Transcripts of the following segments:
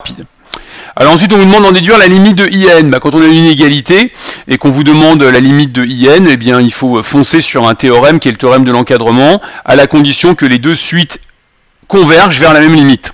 rapide. Alors ensuite, on vous demande d'en déduire la limite de IN. Quand on a une inégalité et qu'on vous demande la limite de IN, eh bien, il faut foncer sur un théorème qui est le théorème de l'encadrement, à la condition que les deux suites convergent vers la même limite.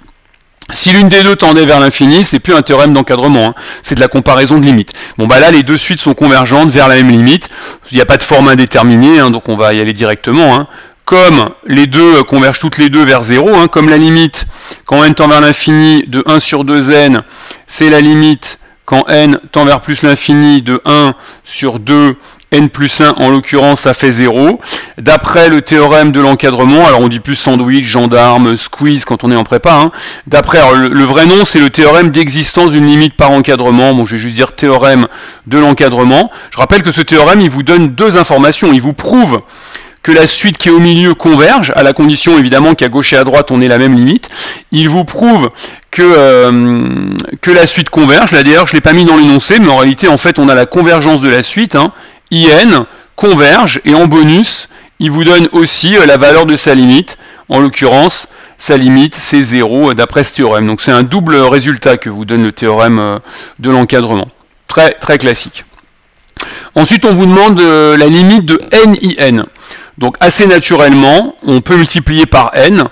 Si l'une des deux tendait vers l'infini, c'est plus un théorème d'encadrement, hein, c'est de la comparaison de limites. Bon là, les deux suites sont convergentes vers la même limite. Il n'y a pas de forme indéterminée, hein, donc on va y aller directement. Hein. Comme les deux convergent toutes les deux vers 0, hein, comme la limite quand n tend vers l'infini de 1 sur 2n, c'est la limite quand n tend vers plus l'infini de 1 sur 2 n plus 1, en l'occurrence, ça fait 0. D'après le théorème de l'encadrement, alors on dit plus sandwich, gendarme, squeeze quand on est en prépa, hein. D'après, le vrai nom, c'est le théorème d'existence d'une limite par encadrement. Bon, je vais juste dire théorème de l'encadrement. Je rappelle que ce théorème, il vous donne deux informations. Il vous prouve que la suite qui est au milieu converge, à la condition évidemment qu'à gauche et à droite on ait la même limite. Il vous prouve que la suite converge. Là d'ailleurs je ne l'ai pas mis dans l'énoncé, mais en réalité en fait on a la convergence de la suite, hein. IN converge, et en bonus il vous donne aussi la valeur de sa limite. En l'occurrence sa limite c'est 0 d'après ce théorème. Donc c'est un double résultat que vous donne le théorème de l'encadrement. Très très classique. Ensuite on vous demande la limite de NIN. Donc assez naturellement, on peut multiplier par n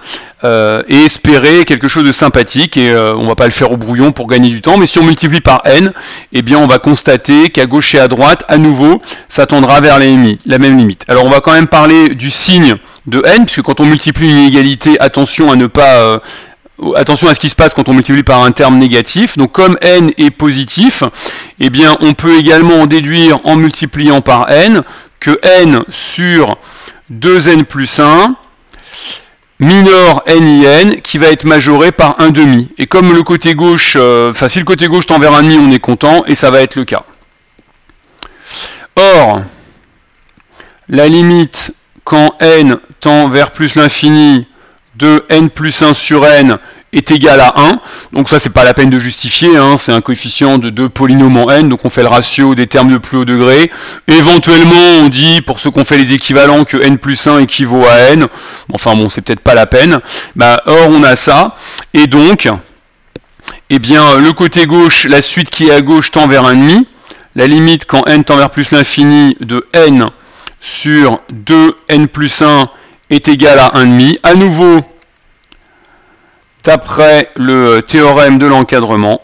et espérer quelque chose de sympathique, et on va pas le faire au brouillon pour gagner du temps, mais si on multiplie par n, eh bien on va constater qu'à gauche et à droite, à nouveau, ça tendra vers la même limite. Alors on va quand même parler du signe de n, puisque quand on multiplie une inégalité, attention à ne pas... attention à ce qui se passe quand on multiplie par un terme négatif. Donc comme n est positif, eh bien on peut également en déduire en multipliant par n que n sur 2n plus 1 minore NIN qui va être majoré par 1/2. Et comme le côté gauche, si le côté gauche tend vers 1/2, on est content, et ça va être le cas. Or, la limite quand n tend vers plus l'infini de n plus 1 sur n est égal à 1, donc ça c'est pas la peine de justifier, hein, c'est un coefficient de deux polynômes en n, donc on fait le ratio des termes de plus haut degré. Éventuellement on dit, pour ceux qu'on fait les équivalents, que n plus 1 équivaut à n, enfin bon c'est peut-être pas la peine. Or on a ça, et donc eh bien le côté gauche, la suite qui est à gauche tend vers 1/2, la limite quand n tend vers plus l'infini de n sur 2n plus 1 est égal à 1/2, à nouveau d'après le théorème de l'encadrement.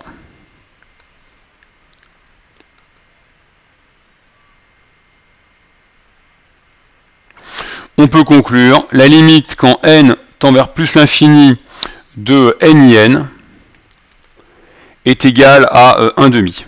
On peut conclure la limite quand n tend vers plus l'infini de NIN est égale à 1/2.